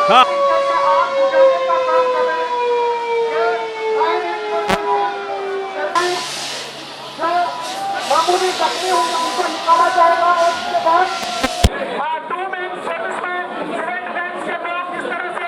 हाँ। मामूली जख्मी होंगे उनको निकाला जाएगा और उसके बाद 2 मेन सर्विसमैन सिविल डिफेंस के लोग इस तरह से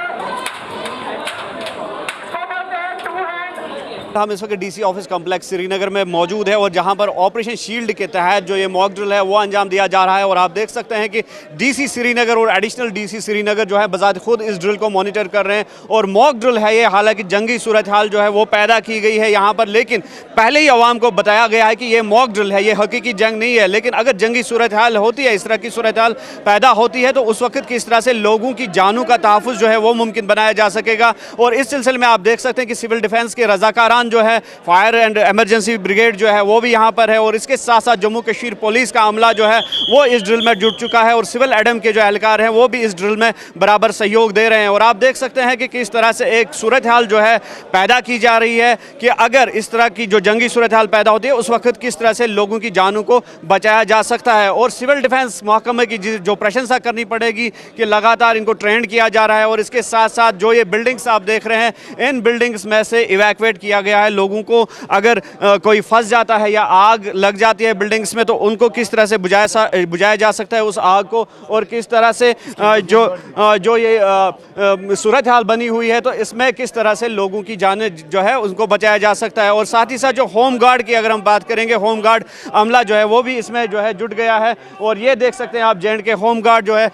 इसको बोलते हैं 2 हैंड। हम इस वक्त डीसी ऑफिस कॉम्प्लेक्स श्रीनगर में मौजूद है और जहां पर ऑपरेशन शील्ड के तहत जो ये मॉक ड्रिल है वो अंजाम दिया जा रहा है। और आप देख सकते हैं कि डीसी श्रीनगर और एडिशनल डीसी श्रीनगर जो है बजात खुद इस ड्रिल को मॉनिटर कर रहे हैं। और मॉक ड्रिल है ये, हालांकि जंगी सूरत हाल जो है वो पैदा की गई है यहाँ पर, लेकिन पहले ही अवाम को बताया गया है कि ये मॉक ड्रिल है, ये हकीकी जंग नहीं है। लेकिन अगर जंगी सूरत हाल होती है, इस तरह की सूरत हाल पैदा होती है, तो उस वक्त किस तरह से लोगों की जानों का तहफ़्फ़ुज़ जो है वो मुमकिन बनाया जा सकेगा। और इस सिलसिले में आप देख सकते हैं कि सिविल डिफेंस के रजाकारान जो है, फायर एंड एमरजेंसी ब्रिगेड जो है वो भी यहाँ पर है। और इसके साथ साथ जम्मू कश्मीर पुलिस का अमला जो है वो इस ड्रिल में जुट चुका है और सिविल एडम के जो एहलकार हैं वो भी इस ड्रिल में बराबर सहयोग दे रहे हैं। और आप देख सकते हैं कि किस तरह से एक सूरत हाल जो है पैदा की जा रही है कि अगर इस तरह की जो जंगी सूरत हाल पैदा होती है उस वक्त किस तरह से लोगों की जानों को बचाया जा सकता है। और सिविल डिफेंस महकमे की जो प्रशंसा करनी पड़ेगी कि लगातार इनको ट्रेंड किया जा रहा है। और इसके साथ साथ जो ये बिल्डिंग्स आप देख रहे हैं, इन बिल्डिंग्स में से इवैक्यूएट किया गया है लोगों को। अगर कोई फंस जाता है या आग लग जाती है बिल्डिंग्स में, तो उनको किस तरह से बुझाया जा सकता है उस आग को, और किस तरह से जो ये सूरत हाल बनी हुई है तो इसमें किस तरह से लोगों की जानें जो है उनको बचाया जा सकता है। और साथ ही साथ जो होम गार्ड की अगर हम बात करेंगे, होम गार्ड अमला जो है वो भी इसमें जो है जुट गया है। और ये देख सकते हैं आप जेंट के होम गार्ड जो है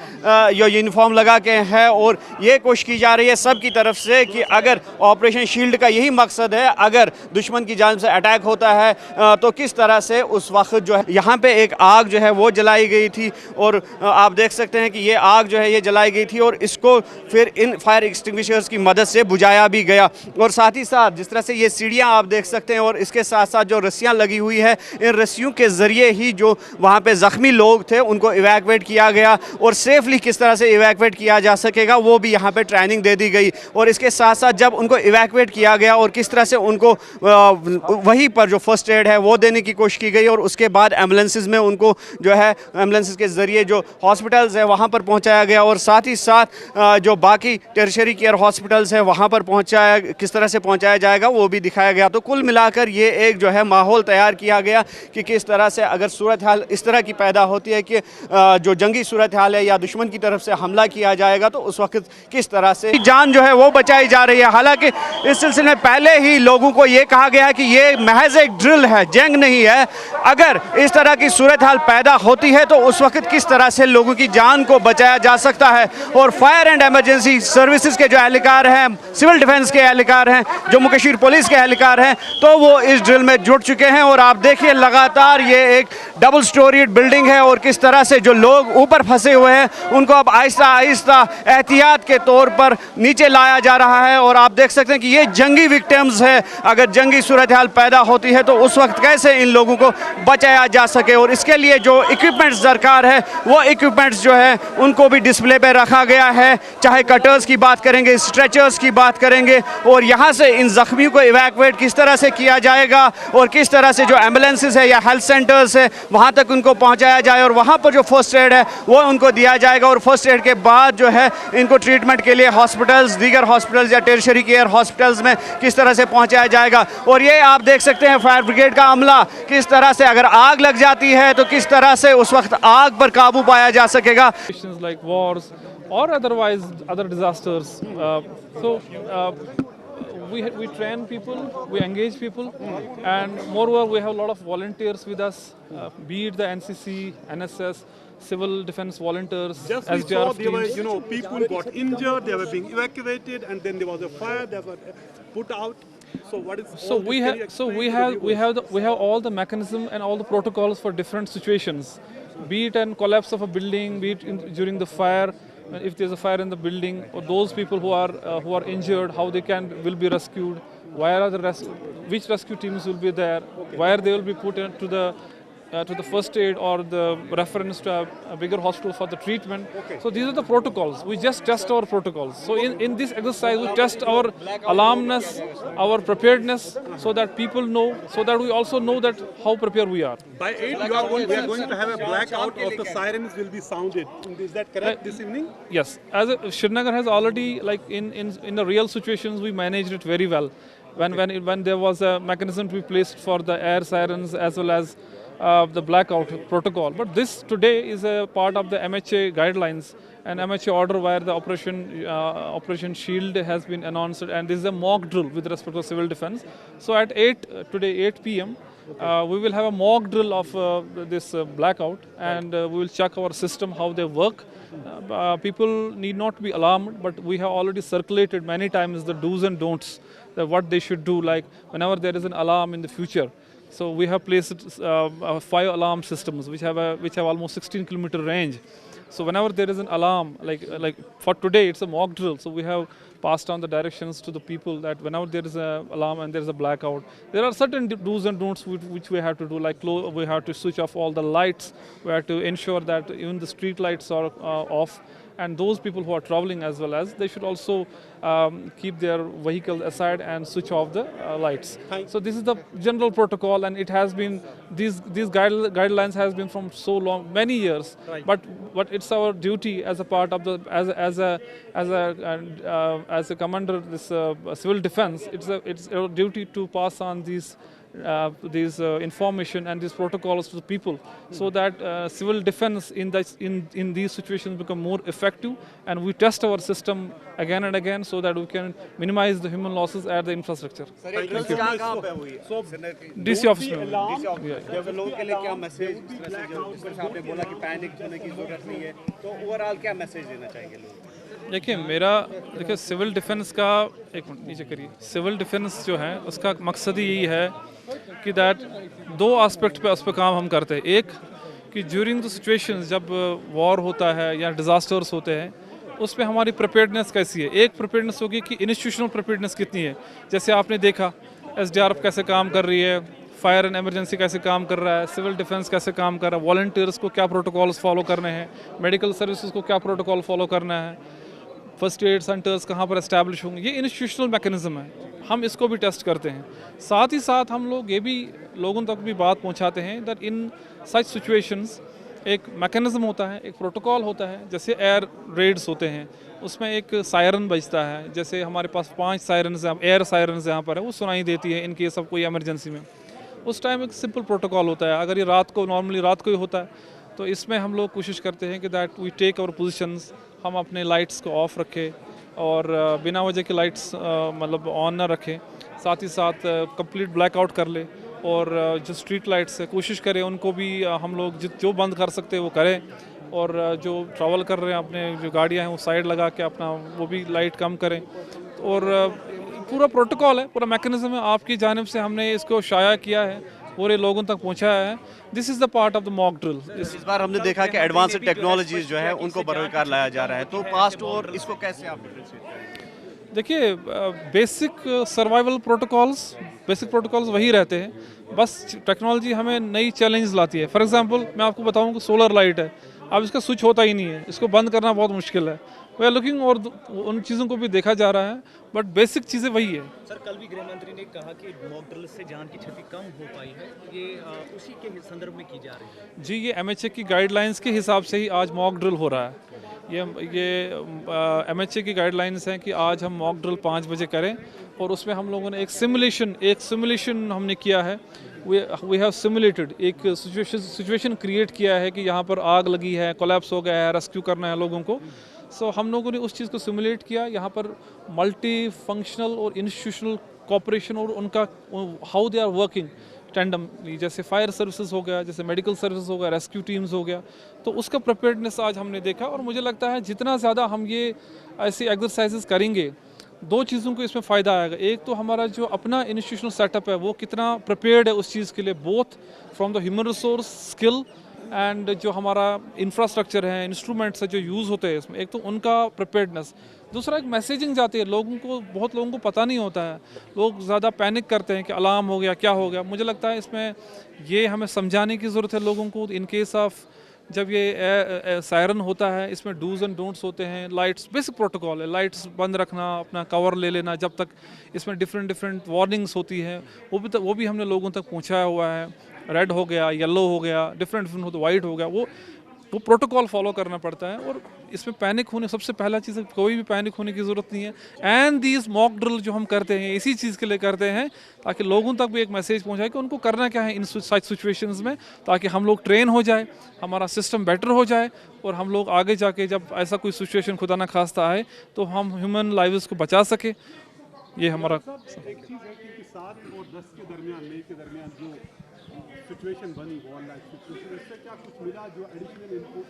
ये यूनिफॉर्म लगा के है। और ये कोशिश की जा रही है सब की तरफ से कि अगर ऑपरेशन शील्ड का यही मकसद है, अगर दुश्मन की जानिब से अटैक होता है तो किस तरह से उस वक्त जो है यहाँ पे एक आग जो है वो जलाई गई थी। और आप देख सकते हैं कि ये आग जो है ये जलाई गई थी और इसको फिर इन फायर एक्सटिंग्विशर्स की मदद से बुझाया भी गया। और साथ ही साथ जिस तरह से ये सीढ़ियाँ आप देख सकते हैं और इसके साथ साथ जो रस्सियाँ लगी हुई है, इन रस्सियों के ज़रिए ही जो वहाँ पे ज़ख्मी लोग थे उनको इवैक्यूएट किया गया। और सेफली किस तरह से इवैक्यूएट किया जा सकेगा वो भी यहाँ पे ट्रेनिंग दे दी गई। और इसके साथ साथ जब उनको इवैक्यूएट किया गया और किस तरह से उनको वहीं पर जो फर्स्ट एड है वो देने की कोशिश की गई। और उसके बाद एम्बुलेंसेस में उनको जो है एम्बुलेंसेस के ज़रिए जो हॉस्पिटल्स है वहाँ पर पहुँचाया गया। और साथ ही साथ जो बाकी टर्शरी केयर हॉस्पिटल्स है वहाँ पर किस तरह से पहुँचाया जाएगा वो भी दिखाया गया। तो कुल मिलाकर ये एक जो है माहौल तैयार किया गया कि किस तरह से अगर सूरत हाल इस तरह की पैदा होती है कि जो जंगी सूरत हाल है या दुश्मन की तरफ से हमला किया जाएगा तो उस वक्त किस तरह से जान जो है वो बचाई जा रही है। हालांकि इस सिलसिले में पहले ही लोगों को ये कहा गया है कि ये महज एक ड्रिल है, जंग नहीं है। अगर इस तरह की सूरत हाल पैदा होती है तो उस वक्त किस तरह से लोगों की जान को बचाया जा सकता है। और फायर एंड एमरजेंसी सर्विसेज के जो एहलकार हैं, सिविल डिफेंस के एहलकार हैं, जम्मू कश्मीर पुलिस के एहलकार हैं, तो वो इस ड्रिल में जुट चुके हैं। और आप देखिए लगातार ये एक डबल स्टोरीड बिल्डिंग है और किस तरह से जो लोग ऊपर फंसे हुए हैं उनको अब आहिस्ता आहिस्ता एहतियात के तौर पर नीचे लाया जा रहा है। और आप देख सकते हैं कि ये जंगी विक्टिम्स है, अगर जंगी सूरत हाल पैदा होती है तो उस वक्त कैसे इन लोगों को बचाया जा सके। और इसके लिए जो इक्विपमेंट्स दरकार है वो इक्विपमेंट्स जो है उनको भी डिस्प्ले पे रखा गया है, चाहे कटर्स की बात करेंगे, स्ट्रेचर्स की बात करेंगे। और यहाँ से इन जख्मियों को इवैक्यूएट किस तरह से किया जाएगा और किस तरह से जो एम्बुलेंसेस है या हेल्थ सेंटर्स है वहाँ तक उनको पहुँचाया जाए और वहाँ पर जो फर्स्ट एड है वो उनको दिया जाएगा। और फर्स्ट एड के बाद जो है इनको ट्रीटमेंट के लिए हॉस्पिटल्स, दीगर हॉस्पिटल्स या टर्शरी केयर हॉस्पिटल्स में किस तरह से पहुँचाया जाएगा। और ये आप देख सकते हैं फायर ब्रिगेड का अमला किस तरह से अगर आग लग जाती है तो किस तरह से उस वक्त आग पर काबू पाया जा सकेगा। Like wars or otherwise other disasters. We train people, we engage people, and moreover we have a lot of volunteers with us, be it the NCC, NSS, civil defense volunteers. Just we SDRF saw there were, teams. people got injured, they were being evacuated, and then there was a fire, they were put out. So what is So we have all the mechanism and all the protocols for different situations, be it an collapse of a building, be it during the fire, if there's a fire in the building, or those people who are injured, how they will be rescued, which rescue teams will be there, where they will be put into the to the first aid or the reference to a bigger hospital for the treatment. So these are the protocols. We just test our protocols. So in this exercise, we test our alarmness, our preparedness, so that people know, so that we also know that how prepared we are. By 8, we are going to have a blackout of the sirens will be sounded. Is that correct this evening? Yes, Srinagar has already, like in the real situations, we managed it very well. When there was a mechanism to be placed for the air sirens as well as the blackout protocol. But this today is a part of the MHA guidelines and MHA order where the Operation Shield has been announced, and this is a mock drill with respect to civil defense. So at 8 p.m. We will have a mock drill of this blackout, and we will check our system how they work. People need not be alarmed, but we have already circulated many times the do's and don'ts, what they should do, like whenever there is an alarm in the future. So we have placed 5 alarm systems which have almost 16-kilometer range. So whenever there is an alarm, like for today it's a mock drill, so we have passed on the directions to the people that whenever there is an alarm and there is a blackout, there are certain do's and don'ts which we have to do, like we have to switch off all the lights, we have to ensure that even the street lights are off, and those people who are traveling as well as, they should also keep their vehicles aside and switch off the lights. So this is the general protocol, and it has been, these guidelines has been from so long, many years, but it's our duty as a part of the, as a commander, this civil defense, it's our duty to pass on these information and these protocols to the people, so that civil defense in these situations become more effective, and we test our system again and again so that we can minimize the human losses at the infrastructure. DC office में लोगों के लिए क्या message, जिस तरह से आपने बोला कि पैनिक होने की जरूरत नहीं है, तो ओवरऑल क्या मैसेज देना चाहेंगे लोग? देखिए सिविल डिफेंस का, एक मिनट नीचे करिए, सिविल डिफेंस जो है उसका मकसद ही यही है कि दैट 2 एस्पेक्ट पे उस पर काम हम करते हैं। एक कि ड्यूरिंग द सिचुएशंस, जब वॉर होता है या डिज़ास्टर्स होते हैं, उस पर हमारी प्रिपेयर्डनेस कैसी है। एक प्रिपेयर्डनेस होगी कि इंस्टीट्यूशनल प्रिपेयर्डनेस कितनी है, जैसे आपने देखा SDRF कैसे काम कर रही है, फायर एंड एमरजेंसी कैसे काम कर रहा है, सिविल डिफेंस कैसे काम कर रहा है, वॉलंटियर्स को क्या प्रोटोकॉल्स फॉलो करने हैं, मेडिकल सर्विसेज को क्या प्रोटोकॉल फॉलो करना है, फर्स्ट एड सेंटर्स कहाँ पर एस्टैब्लिश होंगे, ये इंस्टीट्यूशनल मैकेनिज्म है, हम इसको भी टेस्ट करते हैं। साथ ही साथ हम लोग ये भी लोगों तक भी बात पहुँचाते हैं दैट इन सच सिचुएशंस एक मैकेनिज्म होता है, एक प्रोटोकॉल होता है। जैसे एयर रेड्स होते हैं, उसमें एक सायरन बजता है, जैसे हमारे पास 5 सायरन्स, एयर सायरन्स यहाँ पर है, वो सुनाई देती है इन केस ऑफ कोई एमरजेंसी में। उस टाइम एक सिंपल प्रोटोकॉल होता है। अगर ये रात को, नॉर्मली रात को ही होता है, तो इसमें हम लोग कोशिश करते हैं कि that we take our positions, हम अपने लाइट्स को ऑफ रखें और बिना वजह के लाइट्स मतलब ऑन ना रखें, साथ ही साथ कंप्लीट ब्लैकआउट कर ले, और जो स्ट्रीट लाइट्स है कोशिश करें उनको भी हम लोग जो बंद कर सकते हैं वो करें, और जो ट्रैवल कर रहे हैं अपने जो गाड़ियाँ हैं वो साइड लगा के अपना वो भी लाइट कम करें। और पूरा प्रोटोकॉल है, पूरा मैकेनिज्म है, आपकी जानिब से हमने इसको शाया किया है, पूरे लोगों तक पहुंचाया है। This is the part of the mock drill. इस बार हमने देखा कि एडवांस्ड टेक्नोलॉजीज जो है उनको बरकरार लाया जा रहा है, तो पास्ट और इसको कैसे आप डिफरेंशिएट करेंगे? देखिए बेसिक सर्वाइवल प्रोटोकॉल्स वही रहते हैं, बस टेक्नोलॉजी हमें नई चैलेंज लाती है। फॉर एग्जांपल मैं आपको बताऊं कि सोलर लाइट है, अब इसका स्विच होता ही नहीं है, इसको बंद करना बहुत मुश्किल है। वी आर लुकिंग, और उन चीज़ों को भी देखा जा रहा है, बट बेसिक चीज़ें वही है। सर कल भी गृह मंत्री ने कहा कि मॉक ड्रिल से जान की क्षति कम हो पाई है, ये उसी के संदर्भ में की जा रही है। जी, ये MHA की गाइडलाइंस के हिसाब से ही आज मॉक ड्रिल हो रहा है। ये MHA की गाइडलाइंस हैं कि आज हम मॉक ड्रिल 5 बजे करें, और उसमें हम लोगों ने एक सिमुलेशन हमने किया है। वी हैव सिमुलेटेड एक सिचुएशन क्रिएट किया है कि यहाँ पर आग लगी है, कोलैप्स हो गया है, रेस्क्यू करना है लोगों को। सो हम लोगों ने उस चीज़ को सिमुलेट किया। यहाँ पर मल्टी फंक्शनल और इंस्टीट्यूशनल कोऑपरेशन और उनका how they are working tandem, जैसे फायर सर्विसेज हो गया, जैसे मेडिकल सर्विसेज हो गया, रेस्क्यू टीम्स हो गया, तो उसका प्रिपेयर्डनेस आज हमने देखा। और मुझे लगता है जितना ज़्यादा हम ये ऐसी एक्सरसाइजेस करेंगे, 2 चीज़ों को इसमें फ़ायदा आएगा। एक तो हमारा जो अपना इंस्टीट्यूशनल सेटअप है वो कितना प्रिपेयर्ड है उस चीज़ के लिए, both from the human resource skill and जो हमारा इंफ्रास्ट्रक्चर है, इंस्ट्रूमेंट्स है जो यूज़ होते हैं इसमें, एक तो उनका प्रिपेयर्डनेस, दूसरा एक मैसेजिंग जाती है लोगों को, बहुत लोगों को पता नहीं होता है, लोग ज़्यादा पैनिक करते हैं कि अलार्म हो गया, क्या हो गया। मुझे लगता है इसमें ये हमें समझाने की ज़रूरत है लोगों को, इन केस ऑफ जब ये सायरन होता है, इसमें डूज एंड डोंट्स होते हैं, लाइट्स बेसिक प्रोटोकॉल है, लाइट्स बंद रखना, अपना कवर ले लेना जब तक, इसमें डिफरेंट वार्निंग्स होती है, वो भी हमने लोगों तक पहुंचाया हुआ है। रेड हो गया, येलो हो गया, डिफरेंट हो, वाइट हो गया, वो प्रोटोकॉल फॉलो करना पड़ता है। और इसमें पैनिक होने, सबसे पहला चीज़ है कोई भी पैनिक होने की ज़रूरत नहीं है। एंड दीज मॉक ड्रिल जो हम करते हैं इसी चीज़ के लिए करते हैं, ताकि लोगों तक भी एक मैसेज पहुंचाए कि उनको करना क्या है इन सच सिचुएशंस में, ताकि हम लोग ट्रेन हो जाए, हमारा सिस्टम बेटर हो जाए, और हम लोग आगे जाके जब ऐसा कोई सिचुएशन खुदा ना खास्ता आए तो हम ह्यूमन लाइव्स को बचा सके। ये हमारा एक चीज़ है कि 7 और 10 के दरमियान, मई के दरमियान जो सिचुएशन बनी, वॉर लाइक सिचुएशन, इससे क्या कुछ मिला जो एडिशनल इनपुट,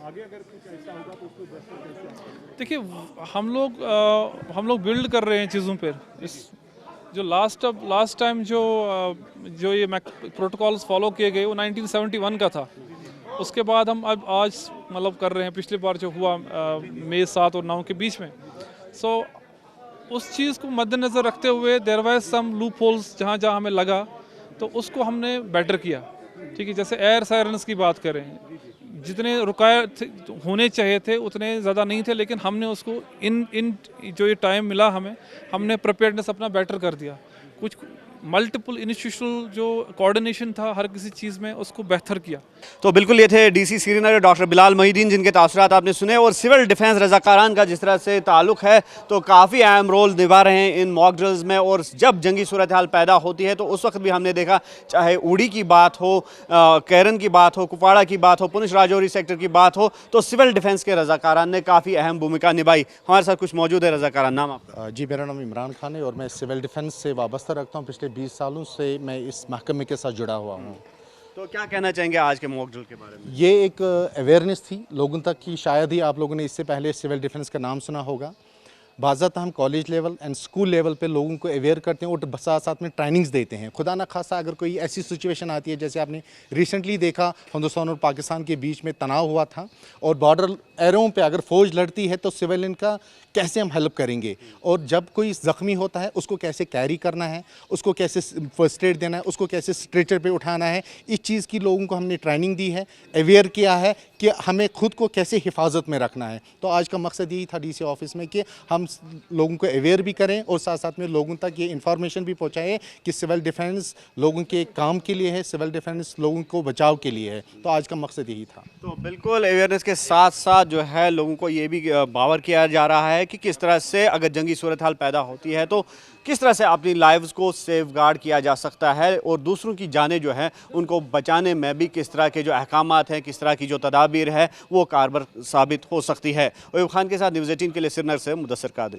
आगे अगर कुछ ऐसा होगा तो उसको दस्तक कैसे? देखिए हम लोग बिल्ड कर रहे हैं चीज़ों पर। इस जो लास्ट टाइम जो ये प्रोटोकॉल्स फॉलो किए गए वो 1971 का था। उसके बाद हम अब आज मतलब कर रहे हैं, पिछली बार जो हुआ मई 7 और 9 के बीच में। सो उस चीज़ को मद्देनज़र रखते हुए there were some loopholes जहाँ जहाँ हमें लगा, तो उसको हमने बेटर किया। ठीक है, जैसे एयर सायरन्स की बात करें, जितने रुकाए होने चाहिए थे उतने ज़्यादा नहीं थे, लेकिन हमने उसको इन जो ये टाइम मिला हमें, हमने प्रिपेयर्डनेस अपना बेटर कर दिया। कुछ मल्टीपल इंस्टीट्यूशनल जो कोऑर्डिनेशन था हर किसी चीज़ में, उसको बेहतर किया। तो बिल्कुल ये थे डीसी श्रीनगर डॉक्टर बिलाल मोहिद्दीन, जिनके तासुरात आपने सुने। और सिविल डिफेंस रज़ाकारान का जिस तरह से ताल्लुक़ है, तो काफ़ी अहम रोल निभा रहे हैं इन मॉक ड्रिल्स में। और जब जंगी सूरत हाल पैदा होती है तो उस वक्त भी हमने देखा, चाहे उड़ी की बात हो, कैरन की बात हो, कुपवाड़ा की बात हो, पुंछ राजौरी सेक्टर की बात हो, तो सिविल डिफेंस के रज़ाकारान ने काफ़ी अहम भूमिका निभाई। हमारे साथ कुछ मौजूद है रज़ाकारान। नाम आपका? जी, मेरा नाम इमरान खान है और मैं सिविल डिफेंस से वाबस्ता रखता हूँ। पिछले 20 सालों से मैं इस महकमे के साथ जुड़ा हुआ हूँ। तो क्या कहना चाहेंगे आज के मॉक ड्रिल के बारे में? ये एक अवेयरनेस थी लोगों तक की, शायद ही आप लोगों ने इससे पहले सिविल डिफेंस का नाम सुना होगा। बाज़ाता हम college level and school level पे लोगों को अवेयर करते हैं और साथ साथ में ट्रेनिंग्स देते हैं। खुदा न खासा अगर कोई ऐसी सिचुएशन आती है, जैसे आपने रिसेंटली देखा हिंदुस्तान और पाकिस्तान के बीच में तनाव हुआ था, और बॉर्डर एरों पे अगर फौज लड़ती है तो सिविलियन का कैसे हम हेल्प करेंगे, और जब कोई ज़ख्मी होता है उसको कैसे कैरी करना है, उसको कैसे फर्स्ट एड देना है, उसको कैसे स्ट्रेचर पे उठाना है, इस चीज़ की लोगों को हमने ट्रेनिंग दी है, अवेयर किया है कि हमें खुद को कैसे हिफाजत में रखना है। तो आज का मकसद यही था डीसी ऑफिस में कि हम लोगों को अवेयर भी करें और साथ साथ में लोगों तक ये इन्फॉर्मेशन भी पहुँचाएँ कि सिविल डिफेंस लोगों के काम के लिए है, सिविल डिफेंस लोगों को बचाव के लिए है। तो आज का मकसद यही था। तो बिल्कुल अवेयरनेस के साथ साथ जो है लोगों को ये भी बावर किया जा रहा है कि किस तरह से अगर जंगी सूरत हाल पैदा होती है तो किस तरह से अपनी लाइव्स को सेफ गार्ड किया जा सकता है, और दूसरों की जानें जो है उनको बचाने में भी किस तरह के जो अहकामात हैं, किस तरह की जो तदाबीर है वो कारगर साबित हो सकती है। अयूब खान के साथ न्यूज़ 18 के लिए श्रीनगर से मुदस्सिर कादरी।